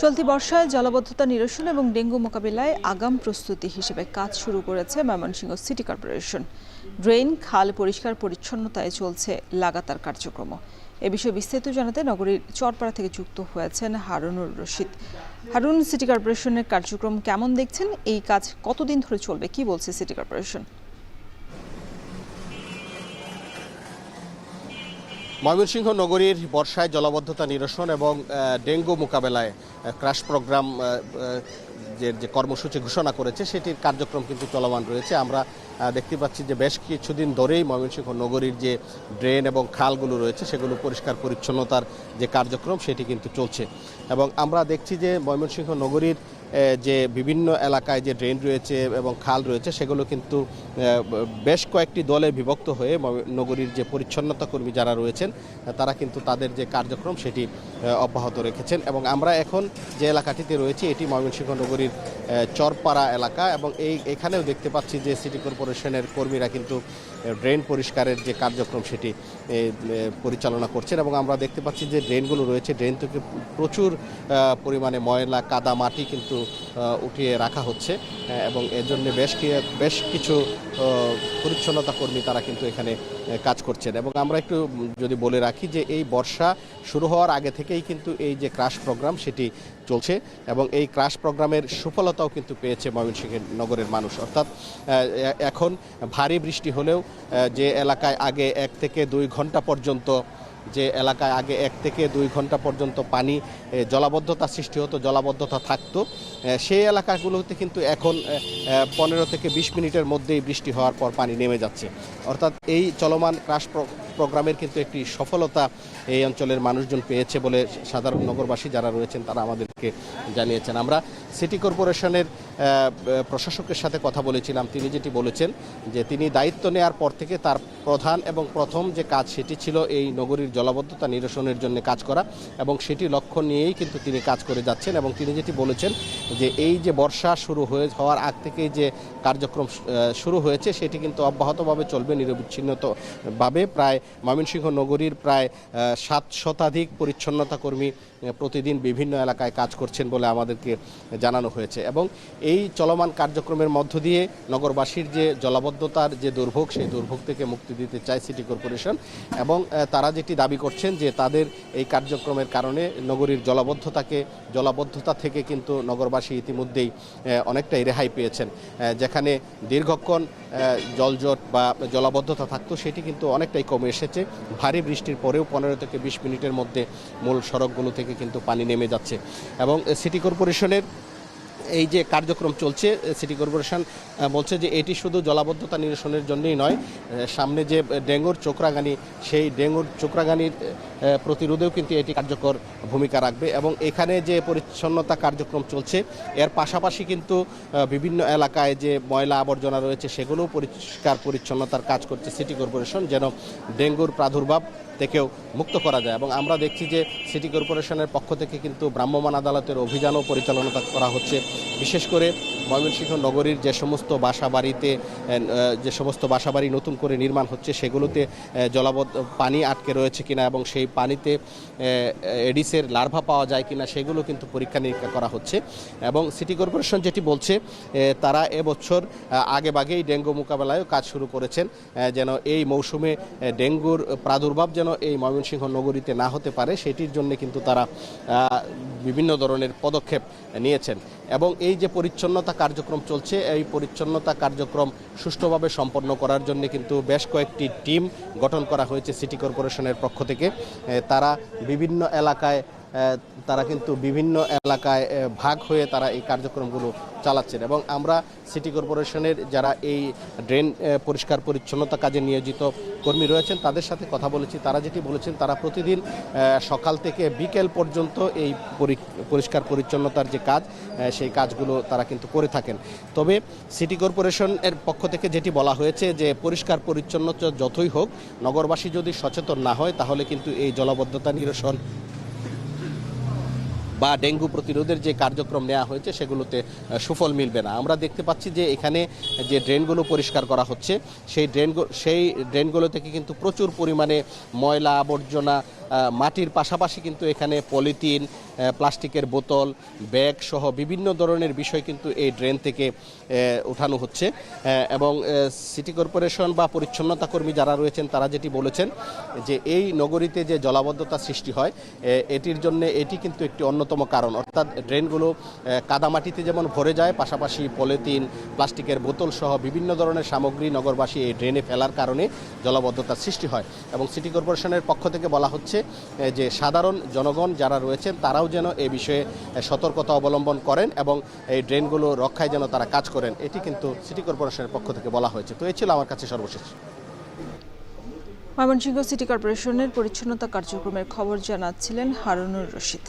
চলতি বর্ষায় জলাবদ্ধতা নিরসন এবং ডেঙ্গু মোকাবিলায় আগাম প্রস্তুতি হিসেবে কাজ শুরু করেছে ময়মনসিংহ সিটি কর্পোরেশন। ড্রেন, খাল পরিষ্কার পরিচ্ছন্নতায় চলছে লাগাতার কার্যক্রম। এ বিষয়ে বিস্তারিত জানাতে নগরীর চরপাড়া থেকে যুক্ত হয়েছেন হারুনুর রশিদ। হারুন, সিটি কর্পোরেশনের কার্যক্রম কেমন দেখছেন? এই কাজ কতদিন ধরে চলবে, কি বলছে সিটি কর্পোরেশন? ময়মনসিংহ নগরীর বর্ষায় জলাবদ্ধতা নিরসন এবং ডেঙ্গু মোকাবেলায় ক্রাশ প্রোগ্রাম যে কর্মসূচি ঘোষণা করেছে সেটির কার্যক্রম কিন্তু চলমান রয়েছে। আমরা দেখতে পাচ্ছি যে বেশ কিছুদিন ধরেই ময়মনসিংহ নগরীর যে ড্রেন এবং খালগুলো রয়েছে সেগুলো পরিষ্কার পরিচ্ছন্নতার যে কার্যক্রম সেটি কিন্তু চলছে। এবং আমরা দেখছি যে ময়মনসিংহ নগরীর যে বিভিন্ন এলাকায় যে ড্রেন রয়েছে এবং খাল রয়েছে সেগুলো কিন্তু বেশ কয়েকটি দলে বিভক্ত হয়ে নগরীর যে পরিচ্ছন্নতা কর্মী যারা রয়েছেন তারা কিন্তু তাদের যে কার্যক্রম সেটি অব্যাহত রেখেছেন। এবং আমরা এখন যে এলাকাটিতে রয়েছি এটি ময়মনসিংহ নগরীর চরপাড়া এলাকা এবং এখানেও দেখতে পাচ্ছি যে সিটি কর্পোরেশনের কর্মীরা কিন্তু ড্রেন পরিষ্কারের যে কার্যক্রম সেটি পরিচালনা করছেন। এবং আমরা দেখতে পাচ্ছি যে ড্রেনগুলো রয়েছে, ড্রেন থেকে প্রচুর পরিমাণে ময়লা কাদা মাটি কিন্তু উঠিয়ে রাখা হচ্ছে এবং এর জন্য বেশ কিছু পরিচ্ছন্নতা কর্মী তারা কিন্তু এখানে কাজ করছেন। এবং আমরা একটু যদি বলে রাখি যে এই বর্ষা শুরু হওয়ার আগে থেকেই কিন্তু এই যে ক্রাশ প্রোগ্রাম সেটি চলছে এবং এই ক্রাশ প্রোগ্রামের সুফলতাও কিন্তু পেয়েছে ময়মনসিংহ নগরের মানুষ। অর্থাৎ এখন ভারী বৃষ্টি হলেও যে এলাকায় আগে 1 থেকে 2 ঘন্টা পর্যন্ত পানি জলাবদ্ধতা সৃষ্টি হতো, জলাবদ্ধতা থাকতো, সেই এলাকাগুলোতে কিন্তু এখন 15 থেকে 20 মিনিটের মধ্যেই বৃষ্টি হওয়ার পর পানি নেমে যাচ্ছে। অর্থাৎ এই চলমান ক্রাশ প্রোগ্রামের কিন্তু একটি সফলতা এই অঞ্চলের মানুষজন পেয়েছে বলে সাধারণ নগরবাসী যারা রয়েছেন তারা আমাদেরকে জানিয়েছেন। আমরা সিটি কর্পোরেশনের প্রশাসকের সাথে কথা বলেছিলাম। তিনি যেটি বলেছেন যে তিনি দায়িত্ব নেওয়ার পর থেকে তার প্রধান এবং প্রথম যে কাজ সেটি ছিল এই নগরীর জলাবদ্ধতা নিরসনের জন্য কাজ করা এবং সেটি লক্ষ্য নিয়েই কিন্তু তিনি কাজ করে যাচ্ছেন। এবং তিনি যেটি বলেছেন যে এই যে বর্ষা শুরু হওয়ার আগ থেকেই যে কার্যক্রম শুরু হয়েছে সেটি কিন্তু অব্যাহতভাবে চলবে নিরবিচ্ছিন্নভাবে। প্রায় ময়মনসিংহ নগরীর প্রায় 7 শতাধিক পরিচ্ছন্নতা কর্মী প্রতিদিন বিভিন্ন এলাকায় কাজ করছেন বলে আমাদেরকে জানানো হয়েছে। এবং এই চলমান কার্যক্রমের মধ্য দিয়ে নগরবাসীর যে জলাবদ্ধতার যে দুর্ভোগ সেই দুর্ভোগ থেকে মুক্তি দিতে চায় সিটি কর্পোরেশন। এবং তারা যেটি দাবি করছেন যে তাদের এই কার্যক্রমের কারণে নগরীর জলাবদ্ধতা থেকে কিন্তু নগরবাসী ইতিমধ্যেই অনেকটাই রেহাই পেয়েছেন। যেখানে দীর্ঘক্ষণ জলজট বা জলাবদ্ধতা থাকতো সেটি কিন্তু অনেকটাই কমে এসেছে। ভারী বৃষ্টির পরেও 15 থেকে 20 মিনিটের মধ্যে মূল সড়কগুলো থেকে কিন্তু পানি নেমে যাচ্ছে। এবং সিটি কর্পোরেশনের এই যে কার্যক্রম চলছে, সিটি কর্পোরেশন বলছে যে এটি শুধু জলাবদ্ধতা নিরসনের জন্যই নয়, সামনে যে ডেঙ্গুর চোখরাগানি সেই ডেঙ্গুর চোখরাগানির প্রতিরোধেও কিন্তু এটি কার্যকর ভূমিকা রাখবে। এবং এখানে যে পরিচ্ছন্নতা কার্যক্রম চলছে এর পাশাপাশি কিন্তু বিভিন্ন এলাকায় যে ময়লা আবর্জনা রয়েছে সেগুলোও পরিষ্কার পরিচ্ছন্নতার কাজ করছে সিটি কর্পোরেশন, যেন ডেঙ্গুর প্রাদুর্ভাব থেকেও মুক্ত করা যায়। এবং আমরা দেখছি যে সিটি কর্পোরেশনের পক্ষ থেকে কিন্তু ভ্রাম্যমাণ আদালতের অভিযানও পরিচালনা করা হচ্ছে। বিশেষ করে ময়মনসিংহ নগরীর যে সমস্ত বাসাবাড়ি নতুন করে নির্মাণ হচ্ছে সেগুলোতে পানি আটকে রয়েছে কিনা এবং সেই পানিতে এডিসের লার্ভা পাওয়া যায় কিনা সেগুলো কিন্তু পরীক্ষা নিরীক্ষা করা হচ্ছে। এবং সিটি কর্পোরেশন যেটি বলছে তারা এবছর আগেভাগেই ডেঙ্গু মোকাবেলায়ও কাজ শুরু করেছেন, যেন এই মৌসুমে ডেঙ্গুর প্রাদুর্ভাব যেন এই ময়মনসিংহ নগরীতে না হতে পারে সেটির জন্য কিন্তু তারা বিভিন্ন ধরনের পদক্ষেপ নিয়েছেন। এবং এই যে পরিচ্ছন্নতা কার্যক্রম চলছে এই পরিচ্ছন্নতা কার্যক্রম সুষ্ঠুভাবে সম্পন্ন করার জন্য কিন্তু বেশ কয়েকটি টিম গঠন করা হয়েছে সিটি কর্পোরেশনের পক্ষ থেকে। তারা বিভিন্ন এলাকায় ভাগ হয়ে তারা এই কার্যক্রমগুলো চালাচ্ছেন। এবং আমরা সিটি কর্পোরেশনের যারা এই ড্রেন পরিষ্কার পরিচ্ছন্নতা কাজে নিয়োজিত কর্মী রয়েছেন তাদের সাথে কথা বলেছি। তারা যেটি বলেছেন তারা প্রতিদিন সকাল থেকে বিকেল পর্যন্ত এই পরিষ্কার পরিচ্ছন্নতার যে কাজ সেই কাজগুলো তারা কিন্তু করে থাকেন। তবে সিটি কর্পোরেশনের পক্ষ থেকে যেটি বলা হয়েছে যে পরিষ্কার পরিচ্ছন্নতা যতই হোক নগরবাসী যদি সচেতন না হয় তাহলে কিন্তু এই জলাবদ্ধতা নিরসন বা ডেঙ্গু প্রতিরোধের যে কার্যক্রম নেওয়া হয়েছে সেগুলোতে সুফল মিলবে না। আমরা দেখতে পাচ্ছি যে এখানে যে ড্রেনগুলো পরিষ্কার করা হচ্ছে সেই ড্রেনগুলো থেকে কিন্তু প্রচুর পরিমাণে ময়লা আবর্জনা মাটির পাশাপাশি কিন্তু এখানে পলিথিন, প্লাস্টিকের বোতল, ব্যাগ সহ বিভিন্ন ধরনের বিষয় কিন্তু এই ড্রেন থেকে উঠানো হচ্ছে। এবং সিটি কর্পোরেশন বা পরিচ্ছন্নতা কর্মী যারা রয়েছেন তারা যেটি বলেছেন যে এই নগরীতে যে জলাবদ্ধতা সৃষ্টি হয় এটির জন্য এটি কিন্তু একটি অন্যতম কারণ। অর্থাৎ ড্রেনগুলো কাদামাটিতে যেমন ভরে যায়, পাশাপাশি পলিথিন, প্লাস্টিকের বোতল সহ বিভিন্ন ধরনের সামগ্রী নগরবাসী এই ড্রেনে ফেলার কারণে জলাবদ্ধতার সৃষ্টি হয়। এবং সিটি কর্পোরেশনের পক্ষ থেকে বলা হচ্ছে যে সাধারণ জনগণ যারা রয়েছেন তারাও যেন এই বিষয়ে সতর্কতা অবলম্বন করেন এবং এই ড্রেনগুলো রক্ষায় যেন তারা কাজ করেন, এটি কিন্তু সিটি কর্পোরেশনের পক্ষ থেকে বলা হয়েছে। তো এই ছিল আমার কাছে সর্বশেষ। ময়মনসিংহ সিটি কর্পোরেশনের পরিচ্ছন্নতা কার্যক্রমের খবর জানাচ্ছিলেন হারুনুর রশিদ।